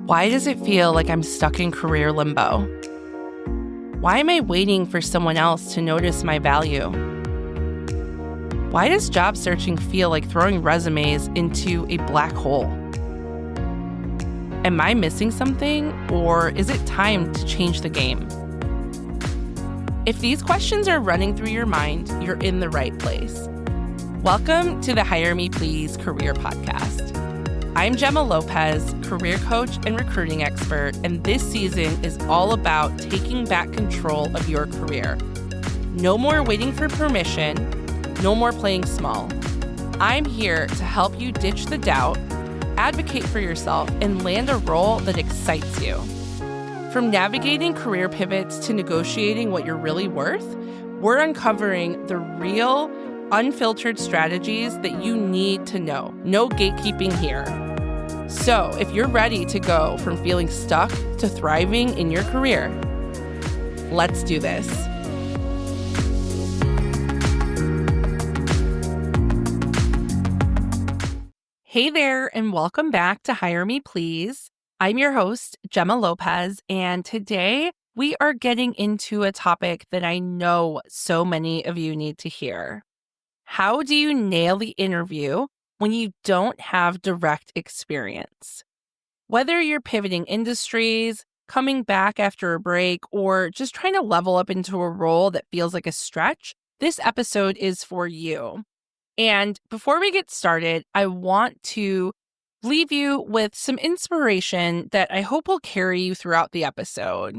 Why does it feel like I'm stuck in career limbo? Why am I waiting for someone else to notice my value? Why does job searching feel like throwing resumes into a black hole? Am I missing something, or is it time to change the game? If these questions are running through your mind, you're in the right place. Welcome to the Hire Me Please Career Podcast. I'm Gemma Lopez, career coach and recruiting expert, and this season is all about taking back control of your career. No more waiting for permission, no more playing small. I'm here to help you ditch the doubt, advocate for yourself, and land a role that excites you. From navigating career pivots to negotiating what you're really worth, we're uncovering the real, unfiltered strategies that you need to know. No gatekeeping here. So, if you're ready to go from feeling stuck to thriving in your career, let's do this. Hey there, and welcome back to Hire Me Please. I'm your host, Gemma Lopez, and today we are getting into a topic that I know so many of you need to hear. How do you nail the interview when you don't have direct experience? Whether you're pivoting industries, coming back after a break, or just trying to level up into a role that feels like a stretch, this episode is for you. And before we get started, I want to leave you with some inspiration that I hope will carry you throughout the episode.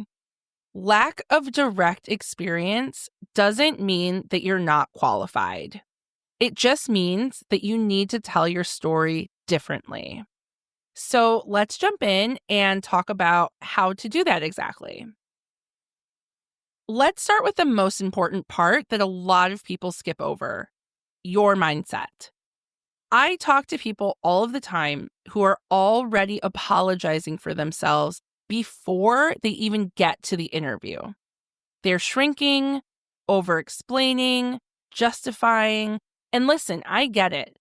Lack of direct experience doesn't mean that you're not qualified. It just means that you need to tell your story differently. So let's jump in and talk about how to do that exactly. Let's start with the most important part that a lot of people skip over: your mindset. I talk to people all of the time who are already apologizing for themselves before they even get to the interview. They're shrinking, over-explaining, justifying. And listen, I get it.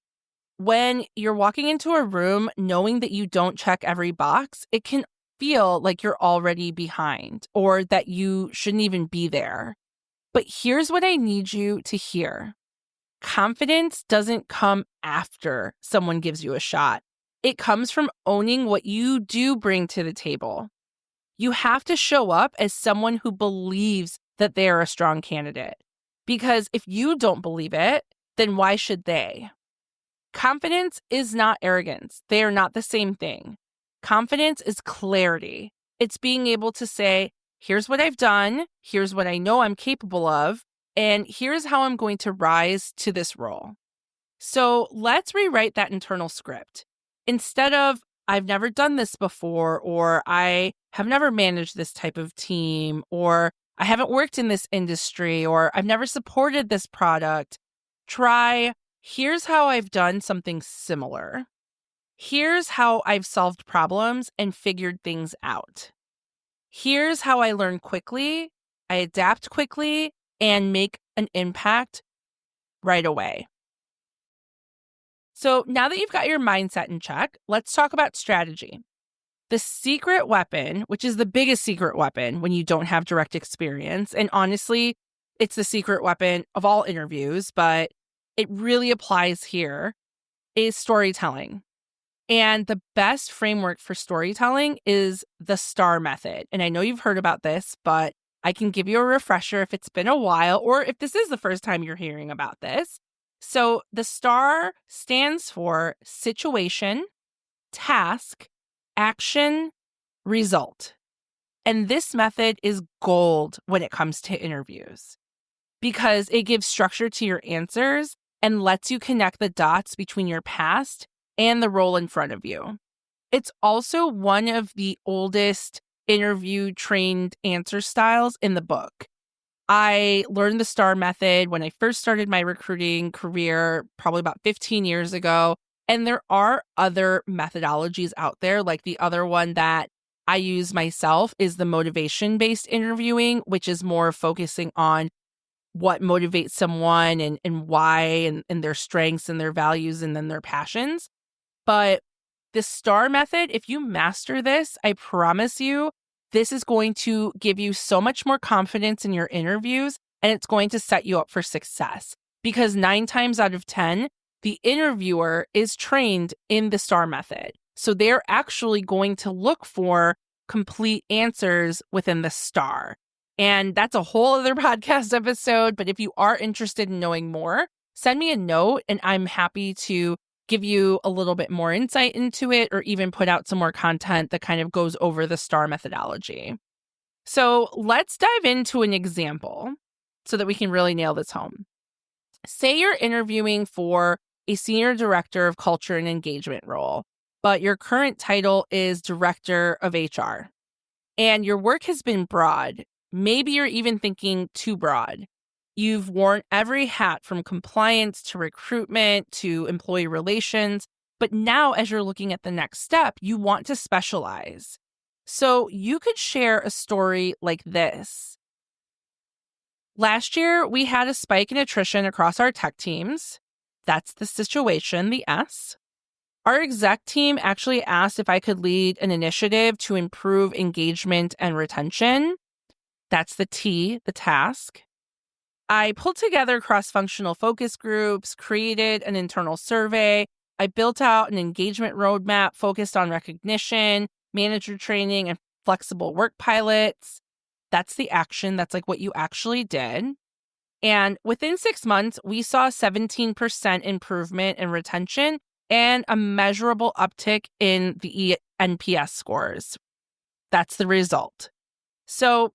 When you're walking into a room knowing that you don't check every box, it can feel like you're already behind or that you shouldn't even be there. But here's what I need you to hear. Confidence doesn't come after someone gives you a shot. It comes from owning what you do bring to the table. You have to show up as someone who believes that they are a strong candidate. Because if you don't believe it, then why should they? Confidence is not arrogance. They are not the same thing. Confidence is clarity. It's being able to say, here's what I've done, here's what I know I'm capable of, and here's how I'm going to rise to this role. So let's rewrite that internal script. Instead of, I've never done this before, or I have never managed this type of team, or I haven't worked in this industry, or I've never supported this product, try, here's how I've done something similar. Here's how I've solved problems and figured things out. Here's how I learn quickly, I adapt quickly, and make an impact right away. So now that you've got your mindset in check, let's talk about strategy. The secret weapon, which is the biggest secret weapon when you don't have direct experience, and honestly, it's the secret weapon of all interviews, but it really applies here, is storytelling. And the best framework for storytelling is the STAR method. And I know you've heard about this, but I can give you a refresher if it's been a while, or if this is the first time you're hearing about this. So the STAR stands for situation, task, action, result. And this method is gold when it comes to interviews because it gives structure to your answers and lets you connect the dots between your past and the role in front of you. It's also one of the oldest interview trained answer styles in the book. I learned the STAR method when I first started my recruiting career, probably about 15 years ago. And there are other methodologies out there, like the other one that I use myself is the motivation-based interviewing, which is more focusing on what motivates someone and why and their strengths and their values and then their passions. But The STAR method, if you master this, I promise you, this is going to give you so much more confidence in your interviews, and it's going to set you up for success. Because 9 times out of 10, the interviewer is trained in the STAR method. So they're actually going to look for complete answers within the STAR. And that's a whole other podcast episode. But if you are interested in knowing more, send me a note and I'm happy to give you a little bit more insight into it, or even put out some more content that kind of goes over the STAR methodology. So let's dive into an example so that we can really nail this home. Say you're interviewing for a senior director of culture and engagement role, but your current title is director of HR. And your work has been broad. Maybe you're even thinking too broad. You've worn every hat from compliance to recruitment to employee relations. But now, as you're looking at the next step, you want to specialize. So you could share a story like this. Last year, we had a spike in attrition across our tech teams. That's the situation, the S. Our exec team actually asked if I could lead an initiative to improve engagement and retention. That's the T, the task. I pulled together cross-functional focus groups, created an internal survey. I built out an engagement roadmap focused on recognition, manager training, and flexible work pilots. That's the action. That's like what you actually did. And within 6 months, we saw a 17% improvement in retention and a measurable uptick in the NPS scores. That's the result. So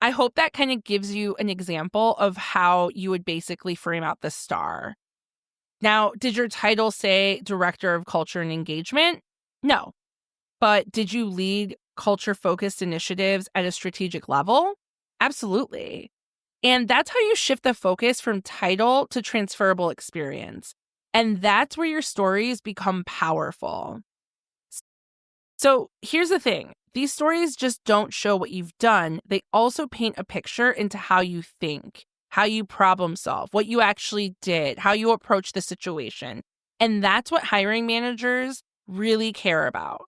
I hope that kind of gives you an example of how you would basically frame out the STAR. Now, did your title say Director of Culture and Engagement? No. But did you lead culture-focused initiatives at a strategic level? Absolutely. And that's how you shift the focus from title to transferable experience. And that's where your stories become powerful. So here's the thing. These stories just don't show what you've done. They also paint a picture into how you think, how you problem solve, what you actually did, how you approach the situation. And that's what hiring managers really care about.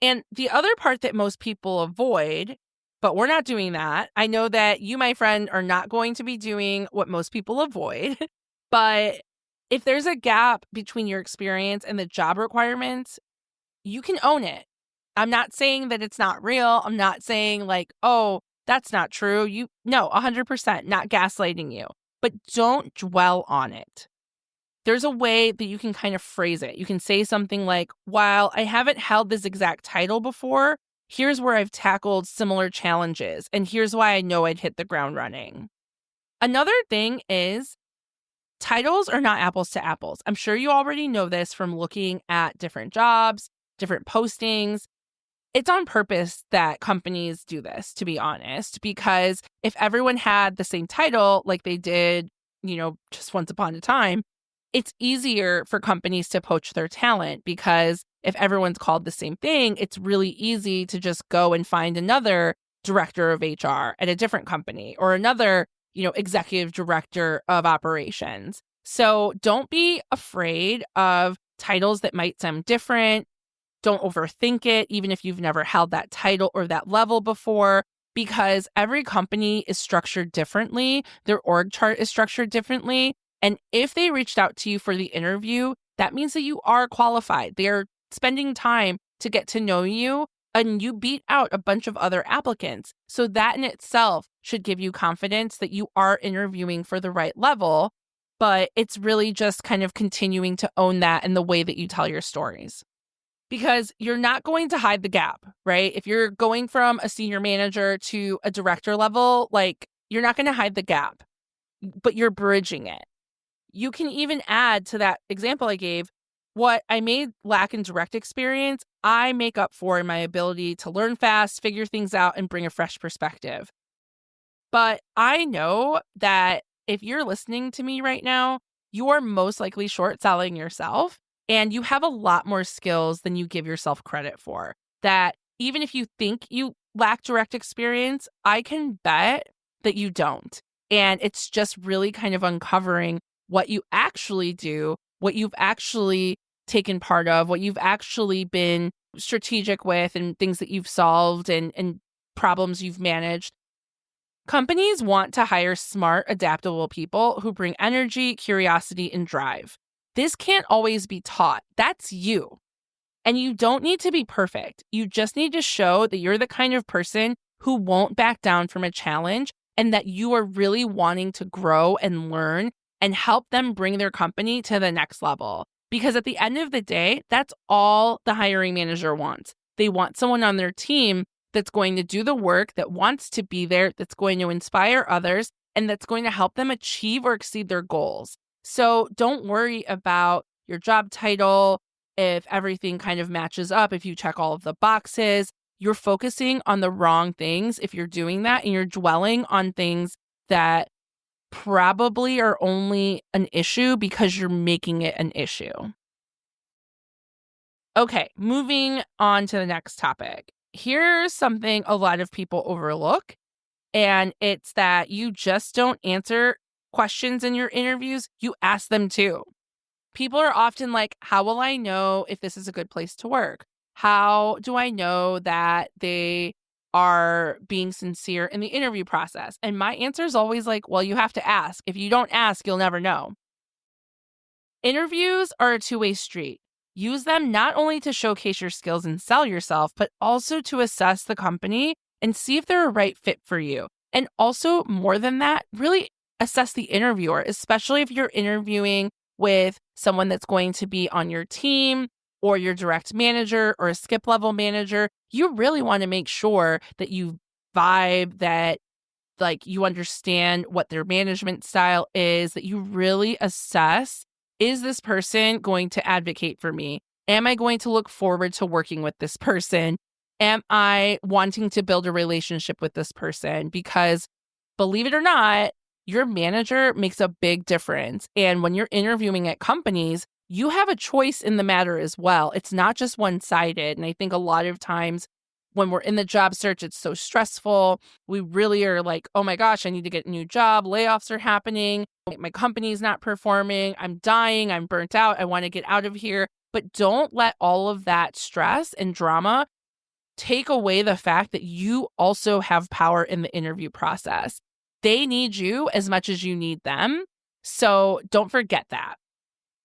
And the other part that most people avoid, but we're not doing that. I know that you, my friend, are not going to be doing what most people avoid. But if there's a gap between your experience and the job requirements, you can own it. I'm not saying that it's not real. I'm not saying like, oh, that's not true. No, 100%, not gaslighting you. But don't dwell on it. There's a way that you can kind of phrase it. You can say something like, while I haven't held this exact title before, here's where I've tackled similar challenges, and here's why I know I'd hit the ground running. Another thing is titles are not apples to apples. I'm sure you already know this from looking at different jobs, different postings. It's on purpose that companies do this, to be honest, because if everyone had the same title like they did, just once upon a time, it's easier for companies to poach their talent, because if everyone's called the same thing, it's really easy to just go and find another director of HR at a different company or another, executive director of operations. So don't be afraid of titles that might sound different. Don't overthink it, even if you've never held that title or that level before, because every company is structured differently. Their org chart is structured differently. And if they reached out to you for the interview, that means that you are qualified. They're spending time to get to know you, and you beat out a bunch of other applicants. So that in itself should give you confidence that you are interviewing for the right level. But it's really just kind of continuing to own that in the way that you tell your stories. Because you're not going to hide the gap, right? If you're going from a senior manager to a director level, you're not going to hide the gap, but you're bridging it. You can even add to that example I gave, what I may lack in direct experience, I make up for in my ability to learn fast, figure things out, and bring a fresh perspective. But I know that if you're listening to me right now, you are most likely short selling yourself, and you have a lot more skills than you give yourself credit for. That even if you think you lack direct experience, I can bet that you don't. And it's just really kind of uncovering what you actually do, what you've actually taken part of, what you've actually been strategic with, and things that you've solved and problems you've managed. Companies want to hire smart, adaptable people who bring energy, curiosity, and drive. This can't always be taught. That's you. And you don't need to be perfect. You just need to show that you're the kind of person who won't back down from a challenge and that you are really wanting to grow and learn and help them bring their company to the next level. Because at the end of the day, that's all the hiring manager wants. They want someone on their team that's going to do the work, that wants to be there, that's going to inspire others, and that's going to help them achieve or exceed their goals. So don't worry about your job title. If everything kind of matches up, if you check all of the boxes, you're focusing on the wrong things if you're doing that, and you're dwelling on things that probably are only an issue because you're making it an issue. Okay, moving on to the next topic. Here's something a lot of people overlook, and it's that you just don't answer questions in your interviews, you ask them too. People are often like, how will I know if this is a good place to work? How do I know that they are being sincere in the interview process? And my answer is always like, well, you have to ask. If you don't ask, you'll never know. Interviews are a two-way street. Use them not only to showcase your skills and sell yourself, but also to assess the company and see if they're a right fit for you. And also, more than that, really assess the interviewer, especially if you're interviewing with someone that's going to be on your team or your direct manager or a skip level manager. You really want to make sure that you vibe, that like you understand what their management style is, that you really assess, is this person going to advocate for me? Am I going to look forward to working with this person? Am I wanting to build a relationship with this person? Because believe it or not, your manager makes a big difference. And when you're interviewing at companies, you have a choice in the matter as well. It's not just one-sided. And I think a lot of times when we're in the job search, it's so stressful. We really are like, oh my gosh, I need to get a new job. Layoffs are happening. My company's not performing. I'm dying. I'm burnt out. I want to get out of here. But don't let all of that stress and drama take away the fact that you also have power in the interview process. They need you as much as you need them. So don't forget that,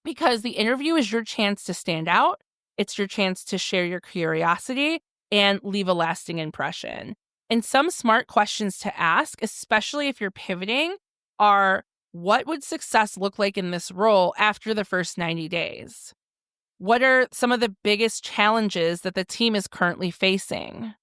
because the interview is your chance to stand out. It's your chance to share your curiosity and leave a lasting impression. And some smart questions to ask, especially if you're pivoting, are, what would success look like in this role after the first 90 days? What are some of the biggest challenges that the team is currently facing?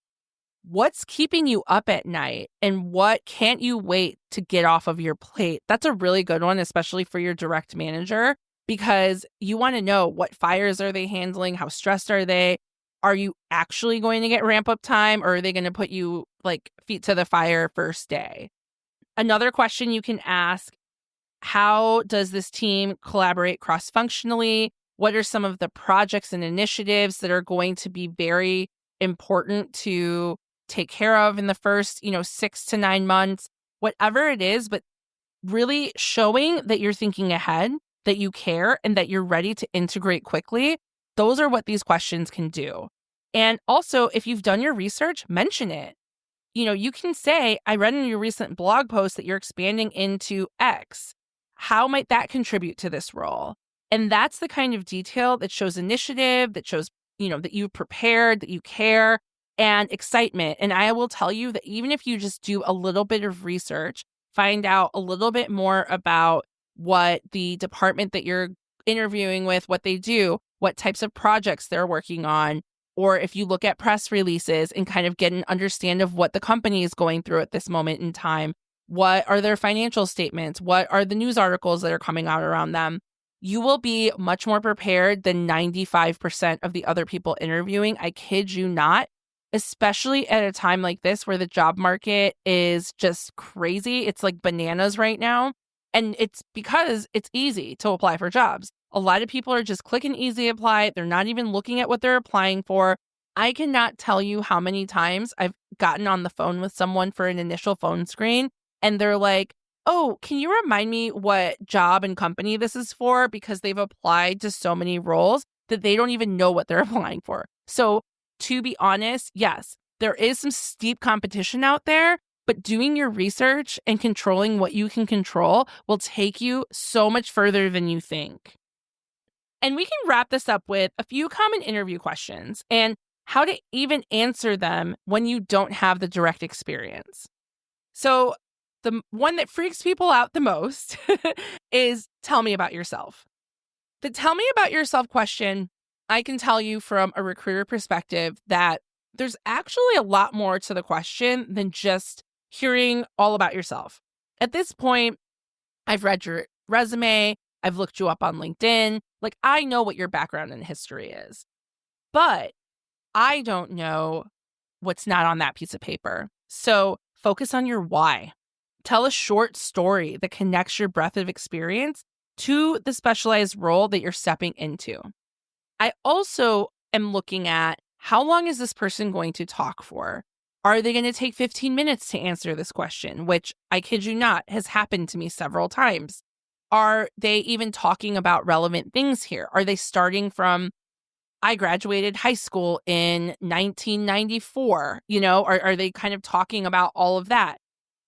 What's keeping you up at night, and what can't you wait to get off of your plate? That's a really good one, especially for your direct manager, because you want to know, what fires are they handling? How stressed are they? Are you actually going to get ramp up time, or are they going to put you like feet to the fire first day? Another question you can ask, how does this team collaborate cross-functionally? What are some of the projects and initiatives that are going to be very important to take care of in the first, 6 to 9 months, whatever it is, but really showing that you're thinking ahead, that you care, and that you're ready to integrate quickly. Those are what these questions can do. And also, if you've done your research, mention it. You can say, I read in your recent blog post that you're expanding into X. How might that contribute to this role? And that's the kind of detail that shows initiative, that shows, that you've prepared, that you care, and excitement. And I will tell you that even if you just do a little bit of research, find out a little bit more about what the department that you're interviewing with, what they do, what types of projects they're working on, or if you look at press releases and kind of get an understand of what the company is going through at this moment in time, what are their financial statements, what are the news articles that are coming out around them, you will be much more prepared than 95% of the other people interviewing. I kid you not. Especially at a time like this where the job market is just crazy. It's like bananas right now. And it's because it's easy to apply for jobs. A lot of people are just clicking easy apply. They're not even looking at what they're applying for. I cannot tell you how many times I've gotten on the phone with someone for an initial phone screen and they're like, oh, can you remind me what job and company this is for? Because they've applied to so many roles. that they don't even know what they're applying for. So to be honest, yes, there is some steep competition out there, but doing your research and controlling what you can control will take you so much further than you think. And we can wrap this up with a few common interview questions and how to even answer them when you don't have the direct experience. So the one that freaks people out the most is tell me about yourself. The tell me about yourself question, I can tell you from a recruiter perspective that there's actually a lot more to the question than just hearing all about yourself. At this point, I've read your resume, I've looked you up on LinkedIn, like I know what your background and history is. But I don't know what's not on that piece of paper. So focus on your why. Tell a short story that connects your breadth of experience to the specialized role that you're stepping into. I also am looking at how long is this person going to talk for? Are they going to take 15 minutes to answer this question, which I kid you not has happened to me several times? Are they even talking about relevant things here? Are they starting from, I graduated high school in 1994? Are they kind of talking about all of that?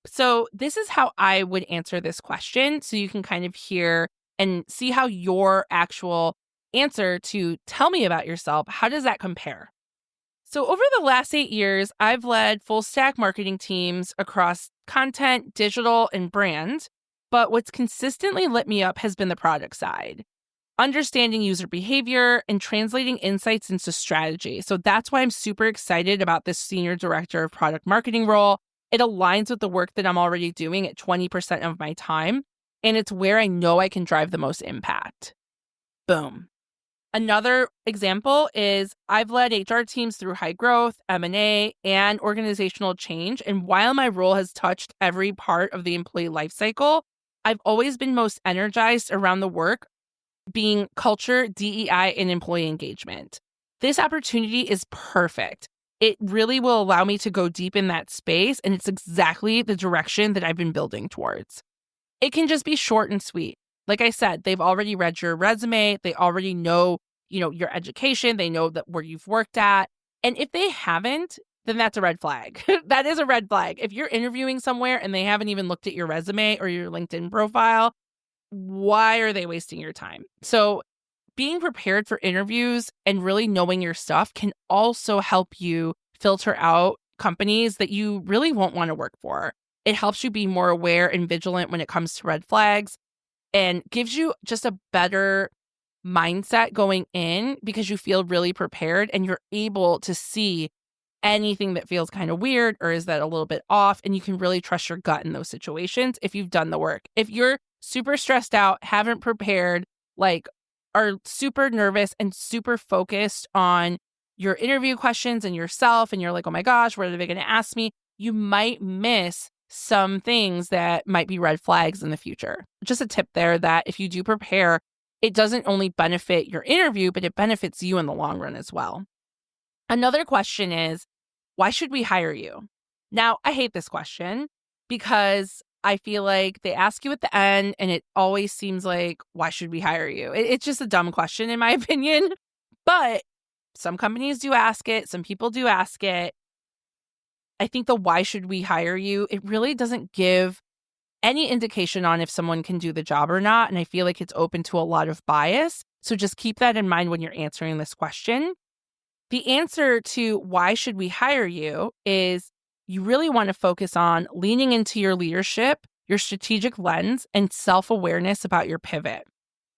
So this is how I would answer this question. So you can kind of hear and see how your actual answer to tell me about yourself, how does that compare? So over the last 8 years, I've led full stack marketing teams across content, digital, and brand. But what's consistently lit me up has been the product side, understanding user behavior and translating insights into strategy. So that's why I'm super excited about this senior director of product marketing role. It aligns with the work that I'm already doing at 20% of my time, and it's where I know I can drive the most impact. Boom. Another example is I've led HR teams through high growth, M&A, and organizational change. And while my role has touched every part of the employee lifecycle, I've always been most energized around the work being culture, DEI, and employee engagement. This opportunity is perfect. It really will allow me to go deep in that space, and it's exactly the direction that I've been building towards. It can just be short and sweet. Like I said, they've already read your resume. They already know, your education. They know that where you've worked at. And if they haven't, then that's a red flag. That is a red flag. If you're interviewing somewhere and they haven't even looked at your resume or your LinkedIn profile, why are they wasting your time? So being prepared for interviews and really knowing your stuff can also help you filter out companies that you really won't want to work for. It helps you be more aware and vigilant when it comes to red flags and gives you just a better mindset going in because you feel really prepared and you're able to see anything that feels kind of weird or is that a little bit off, and you can really trust your gut in those situations if you've done the work. If you're super stressed out, haven't prepared, are super nervous and super focused on your interview questions and yourself, and you're like, oh my gosh, what are they going to ask me? You might miss some things that might be red flags in the future. Just a tip there that if you do prepare, it doesn't only benefit your interview, but it benefits you in the long run as well. Another question is, why should we hire you? Now, I hate this question because I feel like they ask you at the end and it always seems like, why should we hire you? It's just a dumb question in my opinion, but some companies do ask it. Some people do ask it. I think the why should we hire you, it really doesn't give any indication on if someone can do the job or not. And I feel like it's open to a lot of bias. So just keep that in mind when you're answering this question. The answer to why should we hire you is you really want to focus on leaning into your leadership, your strategic lens, and self-awareness about your pivot.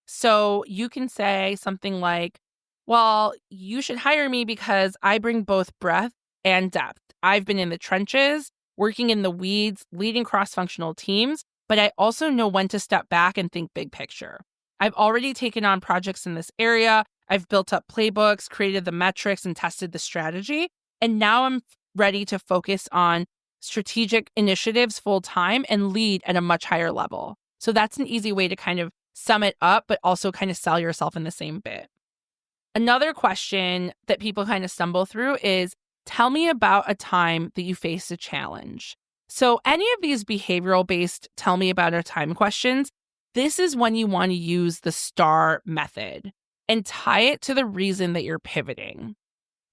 So you can say something like, well, you should hire me because I bring both breadth and depth. I've been in the trenches, working in the weeds, leading cross-functional teams, but I also know when to step back and think big picture. I've already taken on projects in this area. I've built up playbooks, created the metrics, and tested the strategy. And now I'm ready to focus on strategic initiatives full time and lead at a much higher level. So that's an easy way to kind of sum it up, but also kind of sell yourself in the same bit. Another question that people kind of stumble through is, tell me about a time that you faced a challenge. So any of these behavioral-based tell me about a time questions, this is when you want to use the STAR method. and tie it to the reason that you're pivoting.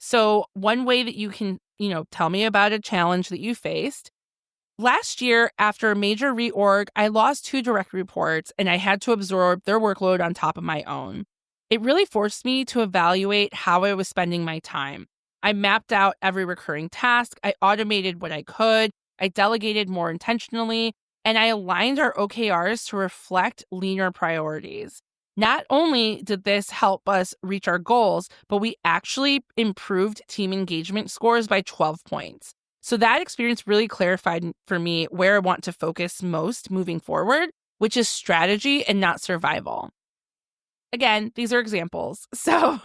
So one way that you can, tell me about a challenge that you faced. Last year, after a major reorg, I lost 2 direct reports and I had to absorb their workload on top of my own. It really forced me to evaluate how I was spending my time. I mapped out every recurring task, I automated what I could, I delegated more intentionally, and I aligned our OKRs to reflect leaner priorities. Not only did this help us reach our goals, but we actually improved team engagement scores by 12 points. So that experience really clarified for me where I want to focus most moving forward, which is strategy and not survival. Again, these are examples. So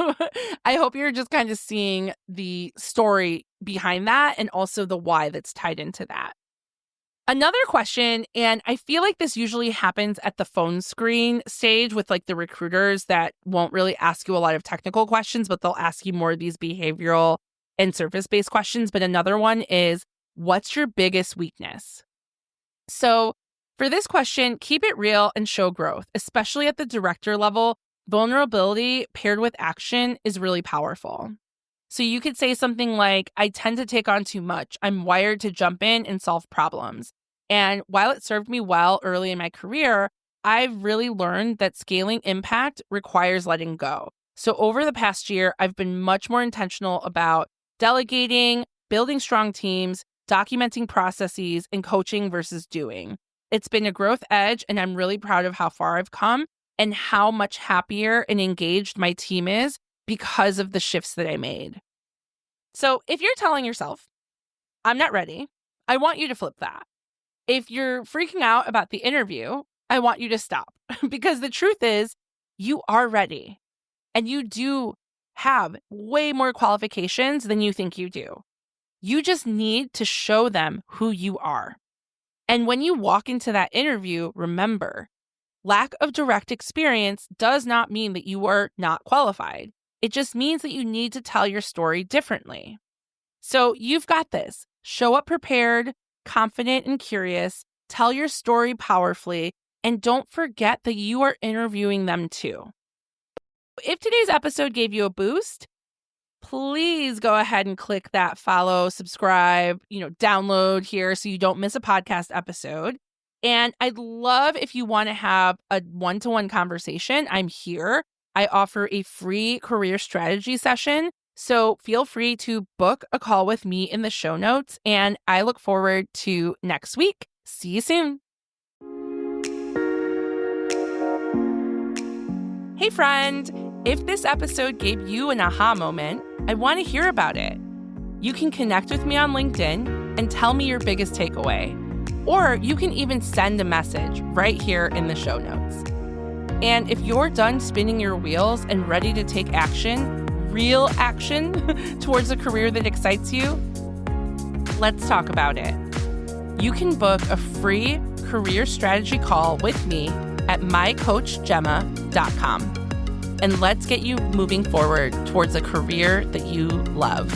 I hope you're just kind of seeing the story behind that and also the why that's tied into that. Another question, and I feel like this usually happens at the phone screen stage with like the recruiters that won't really ask you a lot of technical questions, but they'll ask you more of these behavioral and surface-based questions. But another one is, what's your biggest weakness? So for this question, keep it real and show growth, especially at the director level. Vulnerability paired with action is really powerful. So you could say something like, I tend to take on too much. I'm wired to jump in and solve problems. And while it served me well early in my career, I've really learned that scaling impact requires letting go. So over the past year, I've been much more intentional about delegating, building strong teams, documenting processes, and coaching versus doing. It's been a growth edge, and I'm really proud of how far I've come and how much happier and engaged my team is because of the shifts that I made. So if you're telling yourself, I'm not ready, I want you to flip that. If you're freaking out about the interview, I want you to stop because the truth is you are ready and you do have way more qualifications than you think you do. You just need to show them who you are. And when you walk into that interview, remember, lack of direct experience does not mean that you are not qualified. It just means that you need to tell your story differently. So you've got this. Show up prepared, confident, and curious. Tell your story powerfully, and don't forget that you are interviewing them too. If today's episode gave you a boost, please go ahead and click that follow, subscribe, download here so you don't miss a podcast episode. And I'd love if you want to have a one-to-one conversation. I'm here. I offer a free career strategy session. So feel free to book a call with me in the show notes. And I look forward to next week. See you soon. Hey, friend. If this episode gave you an aha moment, I want to hear about it. You can connect with me on LinkedIn and tell me your biggest takeaway. Or you can even send a message right here in the show notes. And if you're done spinning your wheels and ready to take action, real action, towards a career that excites you, let's talk about it. You can book a free career strategy call with me at mycoachgemma.com. And let's get you moving forward towards a career that you love.